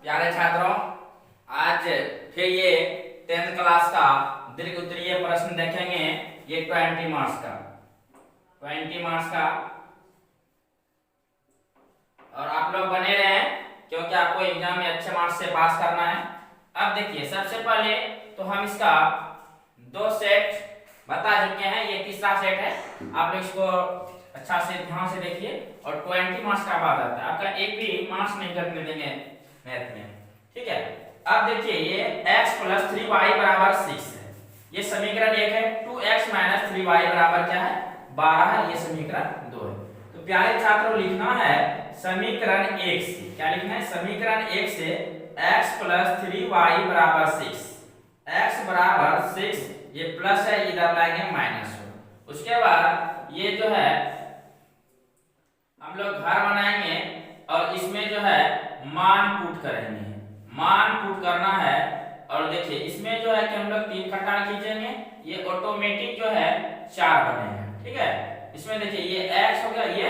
प्यारे छात्रों, आज फिर ये 10th क्लास का दीर्घ उत्तरीय प्रश्न देखेंगे। ये 20 मार्क्स का और आप लोग बने रहें क्योंकि आपको एग्जाम में अच्छे मार्क्स से पास करना है। अब देखिए, सबसे पहले तो हम इसका दो सेट बता चुके हैं, ये तीसरा सेट है। आप लोग इसको अच्छा से ध्यान से देखिए। और 20 मार्क्स का बात आता है, आपका एक भी मार्क्स नहीं कटने देंगे मैथ में, ठीक है। अब देखिए, ये x + 3y = 6 है, ये समीकरण 1 है। 2x - 3y = क्या है? 12 है, ये समीकरण 2 है। तो प्यारे छात्रों, लिखना है समीकरण 1 से, क्या लिखना है? समीकरण 1 से x + 3y = 6, x = 6, ये प्लस है, इधर लाएंगे माइनस हो। उसके बाद ये जो है हम लोग घर बनाएंगे और इसमें जो है मान पुट करेंगे, मान पुट करना है। और देखिए, इसमें जो है कि हम लोग 3 खटान खींचेंगे, ये ऑटोमेटिक जो है 4 बनेगा, ठीक है। इसमें देखिए, ये x हो गया, ये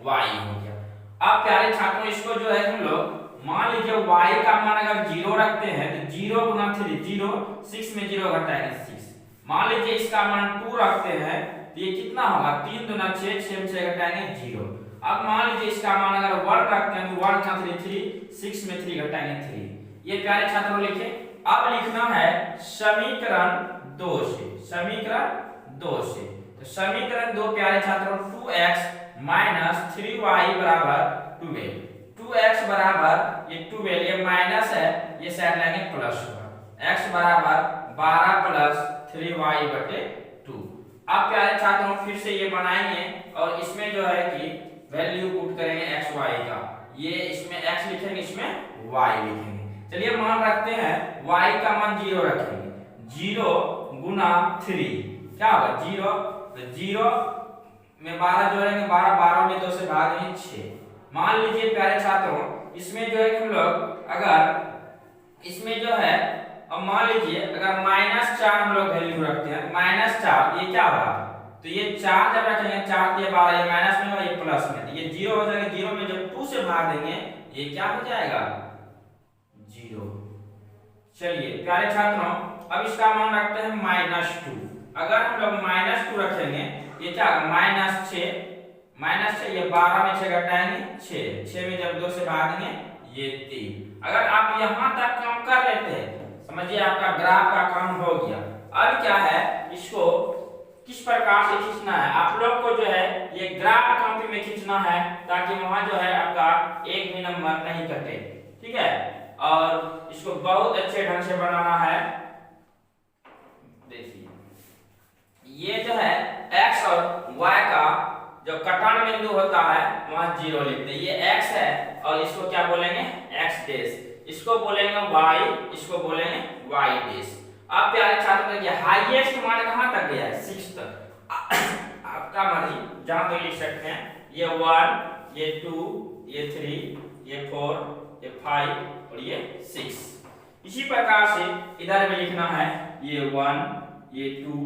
y हो गया। अब प्यारे छात्रों, इसको जो है हम लोग मान लीजिए y का मान अगर 0 रखते हैं तो 0 × 3 0, 6 में 0 घटाएंगे 6। मान लीजिए इसका मान 2 रखते हैं तो ये कितना होगा? 3 दूना 6, 6 में 6 घटाएंगे 0। अब मान लीजिए इसका मान अगर 1 रखते हैं तो 1 × 3 3, 6 में 3 घटाएंगे 3। ये प्यारे छात्रों लिखे। अब लिखना है समीकरण 2 से, समीकरण 2 से। तो समीकरण 2 प्यारे छात्रों, 2x - 3y = 12। 2x बराबर ये 12, ये माइनस है, ये साइड लाएंगे प्लस होगा। x = 12 + 3y/2। अब प्यारे छात्रों फिर से ये बनाएंगे और इसमें जो है कि वैल्यू पुट करेंगे x y का। ये इसमें x लिखेंगे, इसमें y लिखेंगे। चलिए मान रखते हैं, y का मान 0 रखेंगे। 0 × 3 क्या होगा? 0। तो 0 में 12 जोड़ेंगे, 12 12 में 2 से भाग देंगे 6। मान लीजिए प्यारे छात्रों, इसमें जो है कि हम लोग अगर इसमें जो है, अब मान लीजिए अगर -4 हम लोग वैल्यू रखते हैं, -4 ये क्या होगा? तो ये 4 जब रखेंगे, 4 ये 12, ये माइनस में होगा, ये प्लस में, तो ये 0 हो जाएगा। 0 में जब 2 से भाग देंगे, ये क्या हो जाएगा? 0। चलिए प्यारे छात्रों, अब इसका मान रखते हैं -2। अगर हम लोग -2 रखेंगे, ये क्या होगा? -6, ये 12 में 6 घटाएंगे 6, 6 में जब 2 से भाग देंगे, ये 3। अगर आप यहां तक काम कर लेते हैं, समझिए आपका ग्राफ का काम हो गया। अब क्या है, इसको किस प्रकार से खींचना है? आप लोग को जो है ये ग्राफ कॉपी में खींचना है, ताकि वहां जो है आपका एक भी नंबर नहीं कटे, ठीक है। और इसको बहुत अच्छे ढंग से बनाना है। देखिए, ये जो है x और y का जो कटान बिंदु होता है वहां 0 लिखते हैं। ये x है और इसको क्या बोलेंगे? x', इसको बोलेंगे y, इसको बोलेंगे y'। अब प्यारे छात्रों, देखिए हाईएस्ट मान कहां तक गया है? 6 तक। आपका मर्जी, जहां तक लिख सकते हैं। ये 1, ये 2, ये 3, ये 4, ये 5 और ये 6। इसी प्रकार से इधर में लिखना है, ये 1, ये 2,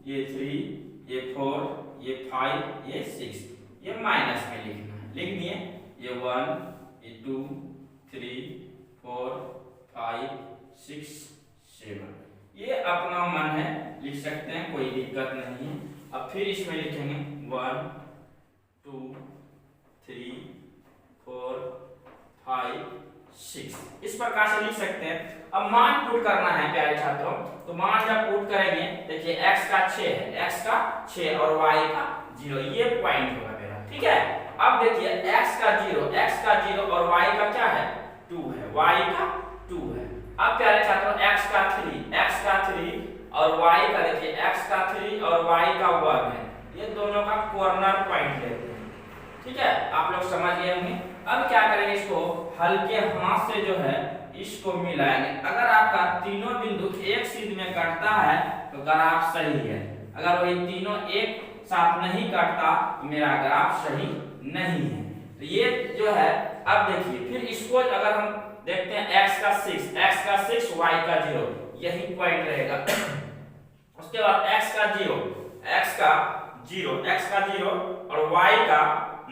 ये 3, ये 4, ये 5, ये 6। ये माइनस में लिखना है, लिख दिए। ये 1, ये 2, 3, 4, 5, 6, 7। ये अपना मन है, लिख सकते हैं, कोई दिक्कत नहीं है। अब फिर इसमें लिखेंगे 1, 2, 3, 4, 5, 6। इस प्रकार से लिख सकते हैं। अब मान पुट करना है प्यारे छात्रों, तो मान जब पुट करेंगे, देखिए x का 6 है, x का 6 और y का 0, ये पॉइंट होगा मेरा, ठीक है। अब देखिए x का 0 और y का क्या है? 2 है, y का 2 है। अब प्यारे छात्रों x का 3 और y का, देखिए x का 3 और y का 1 है, ये दोनों का कॉर्नर पॉइंट लेते हैं, ठीक है। आप लोग समझ गए होंगे। अब क्या करेंगे, इसको हल्के हाथ से जो है इसको मिलाएंगे। अगर आपका तीनों बिंदु एक सीध में कटता है तो ग्राफ सही है। अगर वही तीनों एक साथ नहीं कटता तो मेरा ग्राफ सही नहीं है। तो ये जो है, अब देखिए फिर इसको अगर हम देखते हैं, x का 6, y का 0, यही पॉइंट रहेगा। उसके बाद x का 0 और y का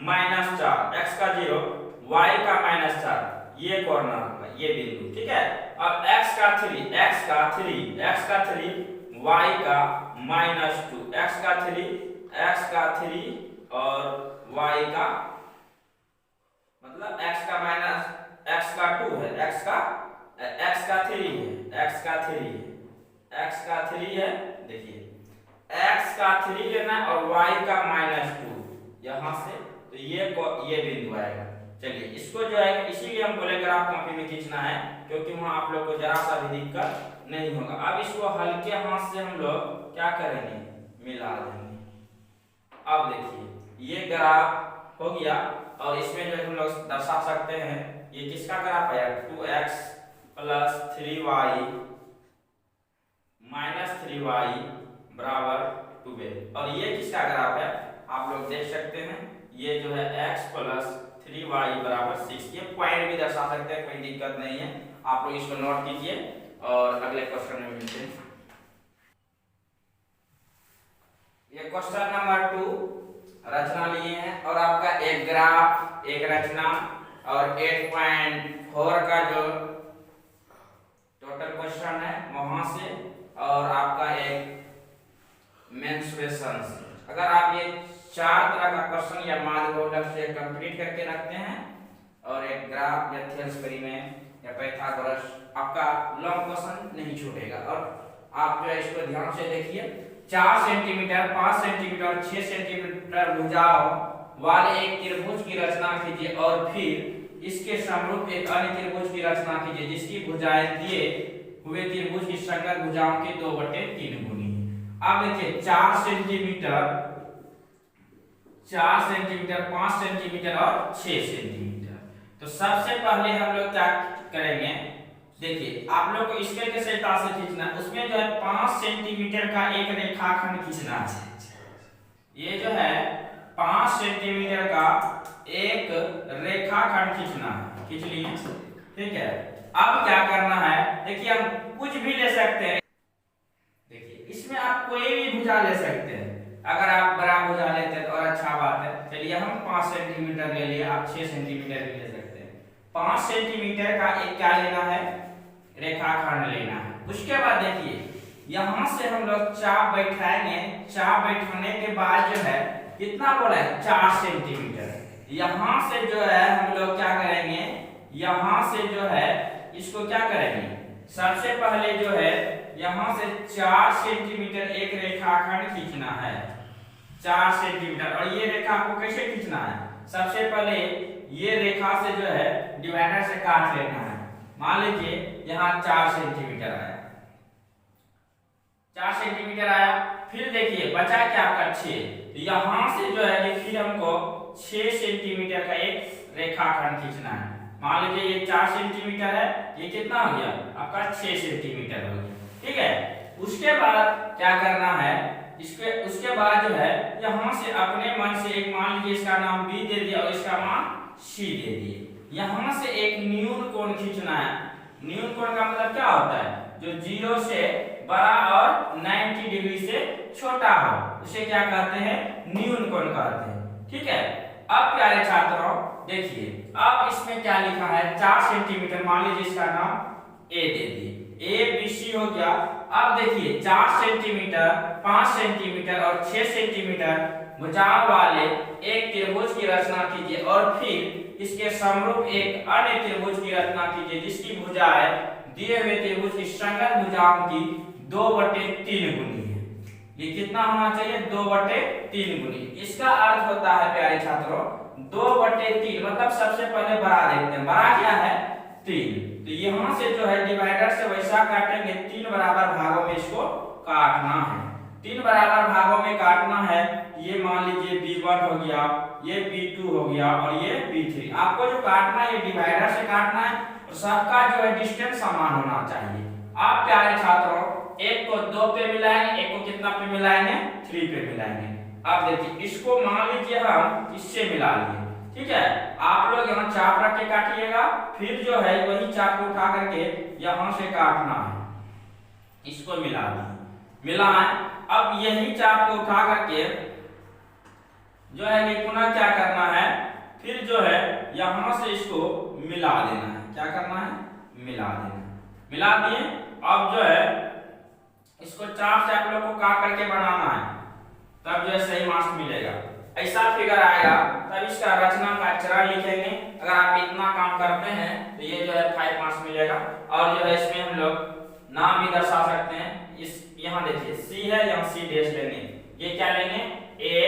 -4, x का 0 y का -4, ये कॉर्नर होगा, ये बिंदु, ठीक है। अब x का 3 y का -2, x का 3 और y का मतलब x का 2 है, x का 3 है, देखिए x का 3 लेना और y का -2 यहाँ से, तो ये बिंदु आएगा। चलिए इसको जो है इसीलिए हम बोले ग्राफ कॉपी में खींचना है, क्योंकि वहां आप लोग को जरा सा भी दिक्कत नहीं होगा। अब इसको हल्के हाथ से हम लोग क्या करेंगे, मिला देंगे। अब देखिए ये ग्राफ हो गया, और इसमें जो हम लोग दर्शा सकते हैं ये किसका ग्राफ है, 2x + 3y - 3y = 12। और ये किसका ग्राफ है आप लोग देख सकते हैं, ये जो है x + 3y = 6। ये पॉइंट भी दर्शा सकते हैं, कोई दिक्कत नहीं है। आप लोग इसको नोट कीजिए और अगले क्वेश्चन में मिलते हैं। ये क्वेश्चन नंबर 2 रचना लिए हैं, और आपका एक ग्राफ, एक रचना और 8.4 का जो टोटल क्वेश्चन है वहां से, और आपका एक मेंसुरेशन। अगर आप ये 4 तरह का क्वेश्चन या माध्यम से कंप्लीट करके रखते हैं, और एक ग्राफ या थ्योरम में या पाइथागोरस, आपका लॉन्ग क्वेश्चन नहीं छूटेगा। और आप जो है इसको ध्यान से देखिए, 4 सेंटीमीटर, 5 सेंटीमीटर, 6 सेंटीमीटर भुजाओं वाले एक त्रिभुज की रचना कीजिए, और फिर इसके समरूप एक अन्य त्रिभुज की रचना कीजिए जिसकी भुजाएं दिए हुए त्रिभुज की संगत भुजाओं के 2/3 गुनी है। अब देखिए 4 सेंटीमीटर, 5 सेंटीमीटर और 6 सेंटीमीटर। तो सबसे पहले हम लोग क्या करेंगे, देखिए आप लोग को इसके के सहायता से खींचना, उसमें जो है 5 सेंटीमीटर का एक रेखाखंड खींचना है। ये जो है 5 सेंटीमीटर का एक रेखाखंड खींचना है, खींच लिए, ठीक है। अब क्या करना है, देखिए हम कुछ भी ले सकते हैं, देखिए इसमें आप कोई भी भुजा ले सकते हैं। अगर आप बड़ा भुजा लेते हैं तो और अच्छा बात है। चलिए हम 5 सेंटीमीटर ले लिए, आप 6 सेंटीमीटर भी ले सकते हैं। 5 सेंटीमीटर का एक क्या लेना है, रेखाखंड लेना है। उसके बाद देखिए यहां से हम लोग चाप बैठाएंगे, चाप बैठाने के बाद जो है कितना बोला है, 4 सेंटीमीटर। यहां से जो है हम लोग क्या करेंगे, यहां से जो है इसको क्या करेंगे, सबसे पहले जो है यहां से 4 सेंटीमीटर एक रेखाखंड खींचना है, 4 सेंटीमीटर। और ये रेखा आपको कैसे खींचना है, सबसे पहले ये रेखा से जो है डिवाइडर से काट लेना है। मान लीजिए यहाँ 4 सेंटीमीटर आया, 4 सेंटीमीटर आया, फिर देखिए बचा क्या आपका 6। तो यहाँ से जो है कि फिर हमको 6 सेंटीमीटर का एक रेखाखंड खींचना है। मान लीजिए ये 4 सेंटीमीटर है, ये कितना हो गया आपका 6 सेंटीमीटर हो गया, ठीक है। उसके बाद क्या करना है, उसके बाद जो है यहाँ से अपने मन से एक, मान लीजिए इसका नाम B दे दिया और इसका मान C दे दिए। यहाँ से एक न्यून कोण खींचना है। न्यून कोण का मतलब क्या होता है, जो 0 से बड़ा और 90 डिग्री से छोटा हो, उसे क्या कहते हैं, न्यून कोण कहते हैं, ठीक है। अब प्यारे छात्रों देखिए, अब इसमें क्या लिखा है, 4 सेंटीमीटर, मान लीजिए इसका नाम A दे दिए, ABC हो गया। अब देखिए 4 सेंटीमीटर, 5 सेंटीमीटर और 6 सेंटीमीटर भुजाओं वाले एक त्रिभुज की रचना कीजिए, और फिर इसके समरूप एक अन्य त्रिभुज की रचना कीजिए जिसकी भुजाएं दिए हुए त्रिभुज की संगत भुजाओं की 2/3 गुनी है। ये कितना होना चाहिए, 2/3 गुनी। इसका अर्थ होता है प्यारे छात्रों 2/3, मतलब सबसे पहले बड़ा देखते हैं, बड़ा क्या है 3। तो यहाँ से जो है डिवाइडर से वैसा काटेंगे, 3 बराबर भागों में इसको काटना है, 3 बराबर भागों में काटना है। ये मान लीजिए B1 हो गया, ये B2 हो गया और ये B3। आपको जो काटना है ये डिवाइडर से काटना है, और सबका जो है डिस्टेंस समान होना चाहिए। आप प्यारे छात्रों एक को 2 पे मिलाएंगे, एक को कितना पे मिलाएंगे, 3 पे मिलाएंगे। अब देखिए इसको मान लीजिए हम इससे मिला लिए, ठीक है। आप लोग यहाँ चाप रख के काटिएगा, फिर जो है वही चाप को उठा करके यहाँ से काटना है, इसको मिला दिए, मिला है। अब यही चाप को उठा करके जो है कि पुनः क्या करना है, फिर जो है यहाँ से इसको मिला देना है। क्या करना है? मिला देना है। मिला दिए। अब जो है इसको 4 से आप लोग को काट करके बनाना है, तब जो है सही मार्क्स मिलेगा। ऐसा फिगर आएगा तब इसका रचना का चरण लिखेंगे। अगर आप इतना काम करते हैं तो ये जो है 5 मार्क्स मिलेगा। और जो है इसमें हम लोग नाम भी दर्शा सकते हैं। इस यहाँ देखिए सी है, यहाँ सी डैश लेंगे, ये क्या लेंगे? ए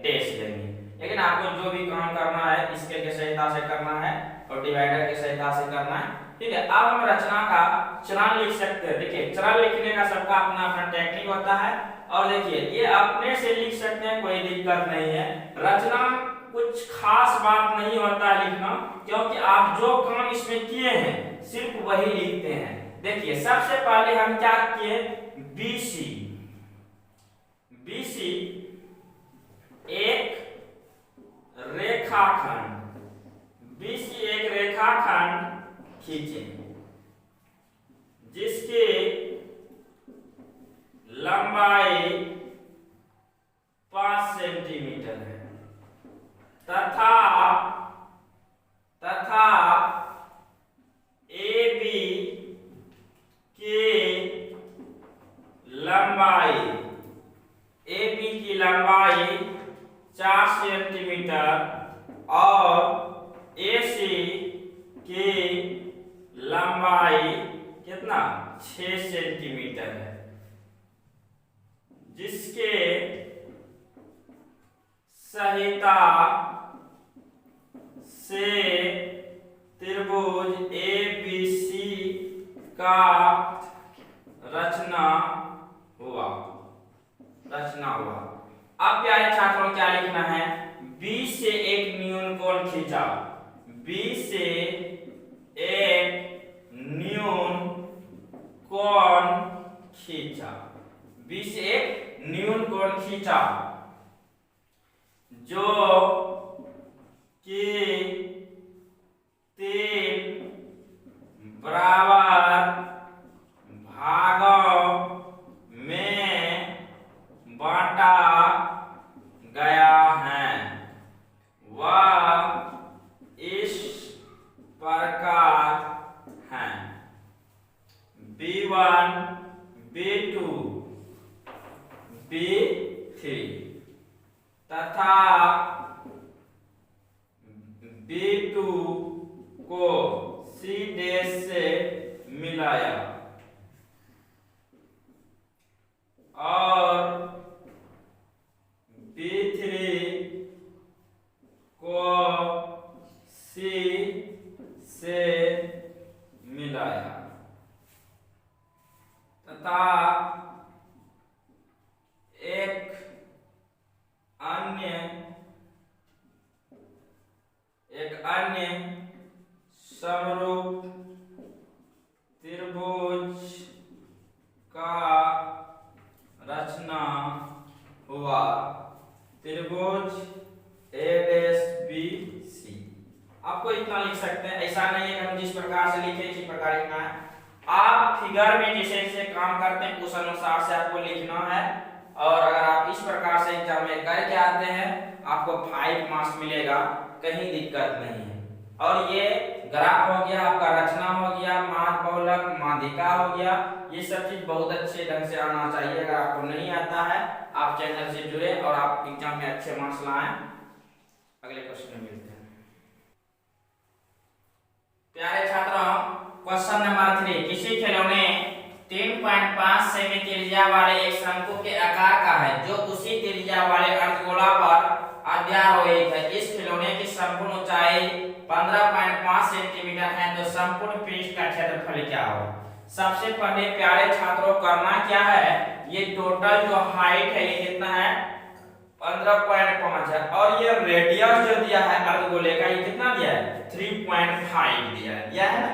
डैश लेंगे। लेकिन आपको जो भी काम करना है स्केल की सहायता से करना है और डिवाइडर की सहायता से करना है। ठीक है, अब हम रचना का चरण लिख सकते हैं। देखिए चरण लिखने का सबका अपना अपना टेक्निक होता है। और देखिए ये अपने से लिख सकते हैं, कोई दिक्कत नहीं है। रचना कुछ खास बात नहीं होता है लिखना, क्योंकि आप जो काम इसमें किए हैं सिर्फ वही लिखते हैं। देखिए सबसे पहले हम क्या किए? बीसी। बीसी एक रेखाखंड, बीसी एक रेखाखंड खींचे जिसकी लंबाई 5 सेंटीमीटर है तथा AB की लंबाई, AB की लंबाई 4 सेंटीमीटर और AC की लंबाई कितना? 6 सेंटीमीटर है, जिसके सहायता से त्रिभुज ABC का रचना हुआ। अब प्यारे छात्रों क्या लिखना है? B से एक न्यून कोण खींचा, B से एक न्यून कोण खींचा, B से एक न्यून कोण खींचा जो कि 3 बराबर भागों में बांटा गया है। वह इस प्रकार है। B1, B2, B3 तथा B2 को C डैश से मिलाया और B3 को C से मिलाया तथा एक अन्य समरूप त्रिभुज का रचना हुआ। त्रिभुज ABC। आपको इतना लिख सकते हैं, ऐसा नहीं है कि हम जिस प्रकार से लिखे इसी प्रकार लिखना है। आप फिगर में जैसे जैसे काम करते हैं उस अनुसार से आपको लिखना है। और अगर आप इस प्रकार से एग्जाम में करके आते हैं आपको 5 मार्क्स मिलेगा, कहीं दिक्कत नहीं है। और ये ग्राफ हो गया, आपका रचना हो गया, माध्य बहुलक, माध्यिका हो गया, ये सब चीज बहुत अच्छे ढंग से आना चाहिए। अगर आपको नहीं आता है आप चैनल से जुड़े और आप एग्जाम में अच्छे मार्क्स लाएं। अगले क्वेश्चन में मिलते हैं। प्यारे छात्रों, क्वेश्चन नंबर 3, किसी खिलौने 3.5 सेमी त्रिज्या वाले एक शंकु के आकार का है जो उसी त्रिज्या वाले अर्धगोला पर अध्यारोहित है। इस खिलौने की संपूर्ण ऊंचाई 15.5 सेंटीमीटर है तो संपूर्ण पृष्ठ का क्षेत्रफल क्या होगा? सबसे पहले प्यारे छात्रों करना क्या है, ये टोटल जो हाइट है ये कितना है? 15.5 है और ये रेडियस जो दिया है अर्धगोले का ये कितना दिया है? 3.5 दिया है ना।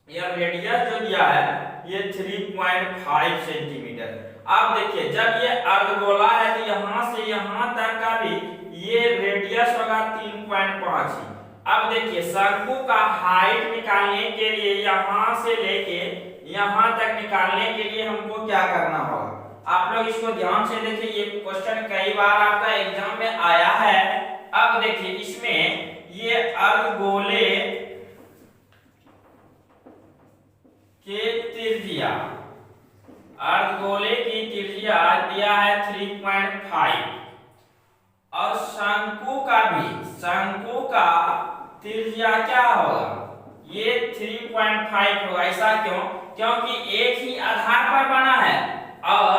यह रेडियस जो दिया है ये 3.5 सेंटीमीटर। अब देखिए जब ये अर्धगोला है तो यहाँ से यहाँ तक का भी ये रेडियस होगा 3.5 ही। अब देखिए शंकु का हाइट निकालने के लिए यहाँ से लेके यहाँ तक निकालने के लिए हमको क्या करना होगा? आप लोग इसको ध्यान से देखिए, ये क्वेश्चन कई बार आपका एग्जाम में आया है। अब देखिए इसमें ये अर्धगोले के त्रिज्या, अर्धगोले की त्रिज्या दिया है 3.5 और शंकु का भी, शंकु का त्रिज्या क्या होगा, ये 3.5 होगा। ऐसा क्यों? क्योंकि एक ही आधार पर बना है और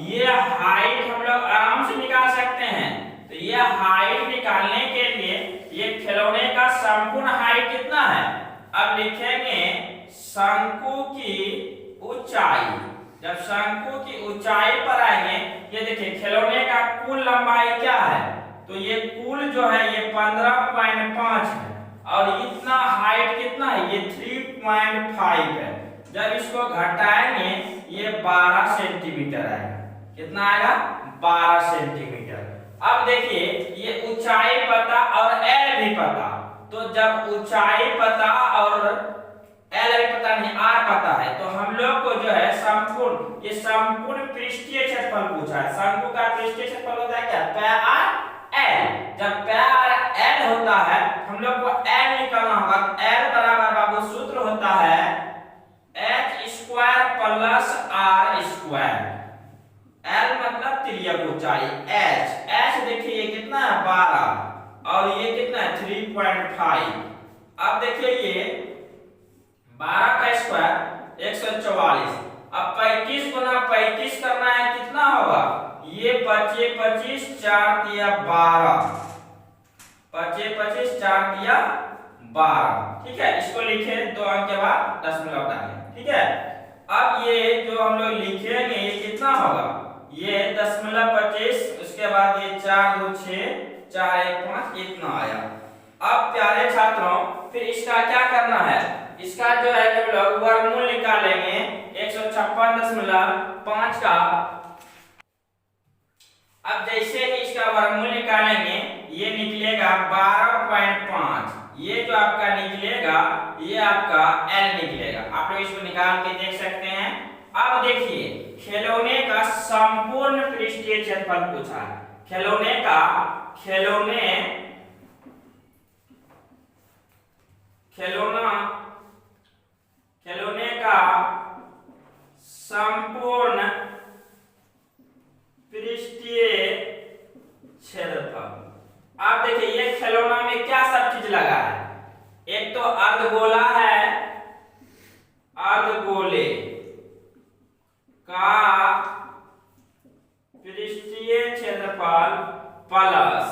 ये हाइट हम लोग आराम से निकाल सकते हैं। तो ये हाइट निकालने के लिए ये खिलौने का संपूर्ण हाइट कितना है, अब लिखेंगे शंकु की ऊंचाई। जब शंकु की ऊंचाई पर आएंगे, ये देखिए खिलौने का कुल लंबाई क्या है, तो ये कुल जो है ये 15.5 है और इतना हाइट कितना है, ये 3.5 है। जब इसको घटाएंगे ये 12 सेंटीमीटर आएगा। कितना आएगा? 12 सेंटीमीटर। अब देखिए ये ऊंचाई पता और एल भी पता, तो जब ऊंचाई पता और एल भी पता नहीं, आर पता है, तो हम लोग को जो है संपूर्ण, ये संपूर्ण पृष्ठीय क्षेत्रफल पूछा है। शंकु का पृष्ठीय क्षेत्रफल होता है क्या, पै आर एल। जब पै आर एल होता है, हम लोग को एल निकालना होगा। एल बराबर बाबू सूत्र होता है H square plus R square. L मतलब तिर्यक ऊंचाई, एच, एच देखिए ये कितना है 12 और ये कितना है 3.5। अब देखिए ये 12 का स्क्वायर 144। अब 35 गुना 35 करना है, कितना होगा, ये 25 25 4 दिया 12, 25 25 4 दिया 12। ठीक है, इसको लिखे 2 अंक के बाद दशमलव डालें। ठीक है, अब ये जो हम लोग लिखेंगे ये कितना होगा, ये 0.25, उसके बाद ये 4 2 6 4 1 5 इतना आया। अब प्यारे छात्रों फिर इसका क्या करना है, इसका जो है हम लोग वर्गमूल निकालेंगे 156.5 का। अब जैसे ही इसका वर्गमूल निकालेंगे ये निकलेगा 12.5, ये जो आपका निकलेगा ये आपका L निकलेगा। आप लोग इसको निकाल के देख सकते हैं। अब देखिए खिलौने का संपूर्ण पृष्ठीय क्षेत्रफल पूछा है। खिलौने का खिलौने का संपूर्ण पृष्ठीय क्षेत्रफल। अब देखिए ये खिलौना में क्या सब चीज लगा है, एक तो अर्धगोला है, अर्धगोले का पृष्ठीय क्षेत्रफल प्लस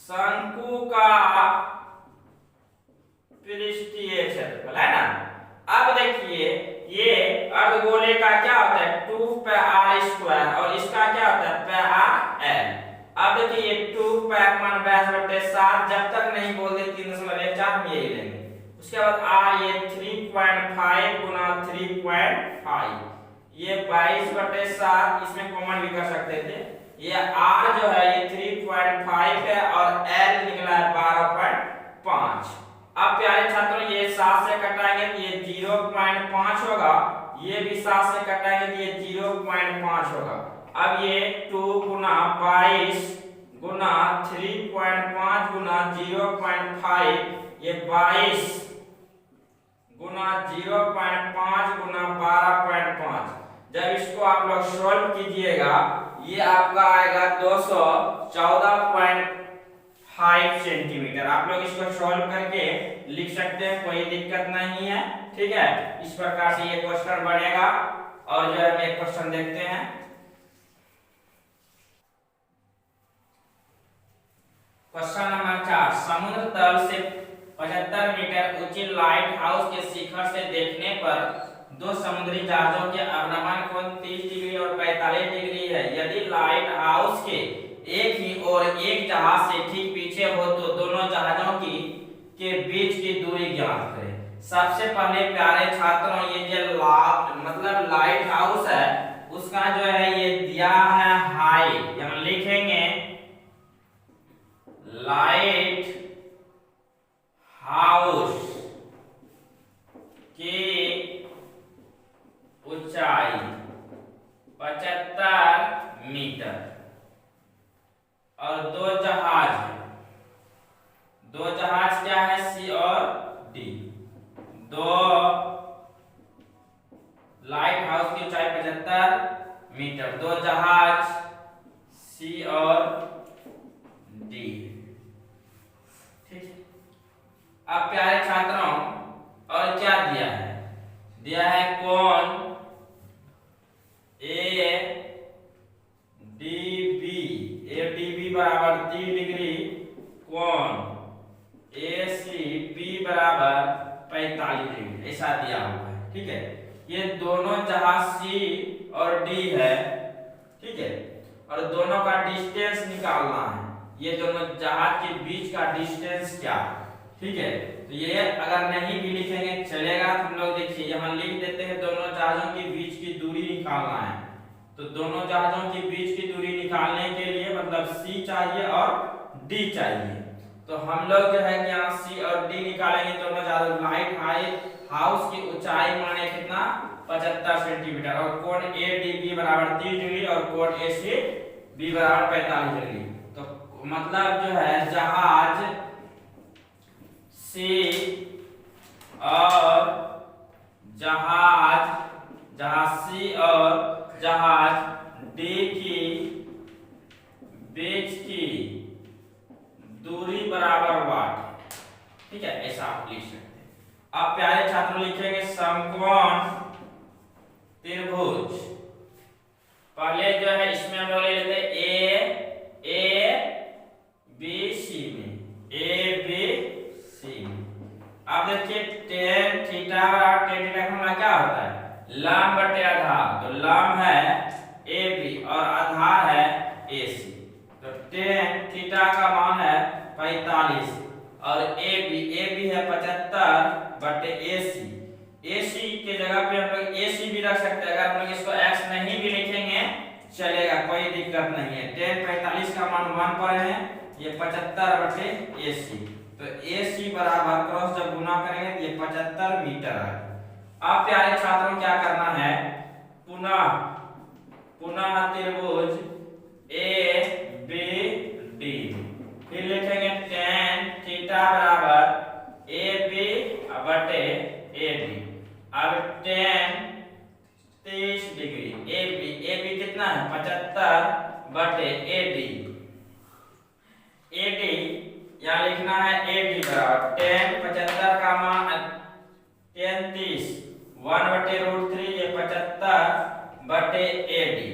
शंकु का पृष्ठीय क्षेत्रफल, है ना। अब देखिए ये अर्धगोले का क्या होता है 2 पाई आर स्क्वायर और इसका क्या होता है पाई आर एल। अब देखिए ये 2 पाई मान 22/7, जब तक नहीं बोल दे 3.14 हम यही लेंगे। उसके बाद आर ये 3.5 गुना 3.5, ये 22/7, इसमें कॉमन भी कर सकते थे। ये आर जो है ये 3.5 है और एल निकला है 12.5। अब प्यारे छात्रों ये 7 से कटाएंगे तो ये 0.5 होगा, ये भी 7 से कटाएंगे तो ये 0.5 होगा। अब ये 2 गुना 22 गुना 3.5 गुना 0.5, ये 22 गुना 0.5 गुना 12.5। जब इसको आप लोग सॉल्व कीजिएगा ये आपका आएगा 214.5 सेंटीमीटर। आप लोग इसको सॉल्व करके लिख सकते हैं, कोई दिक्कत नहीं है। ठीक है, इस प्रकार से ये क्वेश्चन बनेगा। और जो है हम एक क्वेश्चन देखते हैं। क्वेश्चन नंबर 4, समुद्र तल से 75 मीटर ऊंची लाइट हाउस के शिखर से देखने पर दो समुद्री जहाजों के अवनमन कोण 30 डिग्री और 45 डिग्री है। यदि लाइट हाउस के एक ही और एक जहाज से ठीक पीछे हो तो दोनों जहाजों के बीच की दूरी ज्ञात करें। सबसे पहले प्यारे छात्रों ये जो मतलब लाइट हाउस है उसका जो है ये दिया है हाइट, हम लिखेंगे लाइट हाउस की ऊंचाई 75 मीटर और दो जहाज है, दो जहाज क्या है सी और डी, दो मीटर। दो जहाज सी और डी। ठीक है। अब प्यारे छात्रों और क्या दिया है? दिया है कोण ए डी बी बराबर 30 डिग्री, कोण ए सी बी बराबर 45 डिग्री, ऐसा दिया हुआ है। ठीक है। ये दोनों जहाज सी और डी है। ठीक है। और दोनों का डिस्टेंस निकालना है। ये दोनों जहाज के बीच का डिस्टेंस क्या है? ठीक है। तो ये अगर नहीं भी लिखेंगे चलेगा। हम लोग देखिए यहाँ लिख देते हैं दोनों जहाजों के बीच की दूरी निकालना है। तो दोनों जहाजों के बीच की दूरी निकालने के लिए मतलब सी चाहिए और डी चाहिए। तो हम लोग जो है यहाँ सी और डी निकालेंगे। दोनों जहाज लाइट हाउस की ऊंचाई माने कितना? 75 सेंटीमीटर। और कोण ए डी बी बराबर 30 डिग्री और कोण ए सी बी बराबर 45 डिग्री। तो मतलब जो है जहाज सी और जहाज सी और जहाज डी की बीच की दूरी बराबर वाट। ठीक है। ऐसा आप लिख सकते हैं। अब प्यारे छात्रों लिखेंगे समकोण त्रिभुज। पहले जो है इसमें हम लोग ले लेते ए बी सी में, ए बी सी। अब देखिए tan थीटा बराबर tan थीटा का फॉर्मूला क्या होता है? लंब बटे आधार। तो लंब है ए बी और आधार है ए सी। तो tan थीटा का मान है 45 और ए बी है 75 बटे ए सी के जगह पे हम लोग ए सी भी रख सकते हैं। अगर हम लोग इसको x नहीं भी लिखेंगे चलेगा, कोई दिक्कत नहीं है। tan 45 का मान 1 पर है, ये 75 बटे ए सी। तो ए सी बराबर क्रॉस जब गुना करेंगे तो ये 75 मीटर आएगा। अब प्यारे छात्रों क्या करना है? पुनः त्रिभुज ए बी डी। फिर लिखेंगे tan थीटा बराबर ए बी बटे ए डी। अब tan 30 डिग्री ए बी कितना है? 75 बटे ए डी। यहाँ लिखना है ए डी बराबर tan 75 का मान tan 30 1 बटे √3, ये 75 बटे ए डी।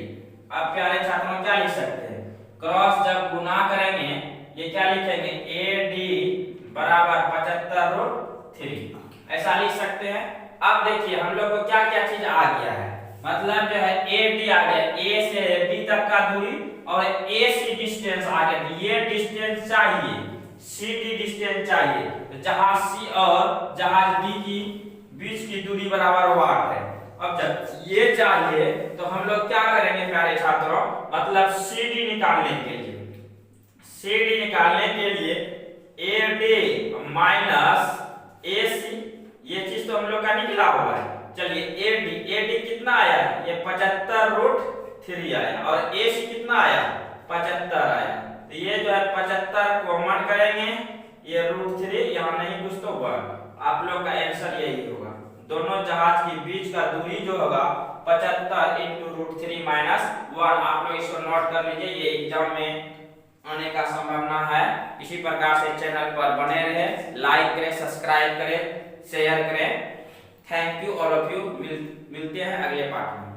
अब प्यारे छात्रों क्या लिख सकते हैं? क्रॉस जब गुना करेंगे ये क्या लिखेंगे? ए डी बराबर 75√3, ऐसा लिख सकते हैं। अब देखिए हम लोग को क्या क्या चीज आ गया है। मतलब जो है ए डी आ गया, ए से डी तक का दूरी और ए सी डिस्टेंस आ गया। ये डिस्टेंस चाहिए, सी डी डिस्टेंस चाहिए। तो जहाज सी और जहाज डी की बीच की दूरी बराबर वाट है। अब जब ये चाहिए तो हम लोग क्या करेंगे प्यारे छात्रों? मतलब सी डी निकालने के लिए ए डी माइनस ए सी, ये चीज तो हम लोग का निकला हुआ है। चलिए ए डी कितना आया? ये 75√3 आया और ए सी कितना आया? 75 आया। तो ये जो है 75 कॉमन करेंगे, ये √3 यहाँ नहीं कुछ तो हुआ। आप लोग का आंसर यही होगा। दोनों जहाज के बीच का दूरी जो होगा 75 × √3 - 1। आप लोग इसको नोट कर लीजिए, ये एग्जाम में आने का संभावना है। इसी प्रकार से चैनल पर बने रहे, लाइक करें, सब्सक्राइब करें, शेयर करें। Thank you all of you. मिलते हैं अगले पार्ट में।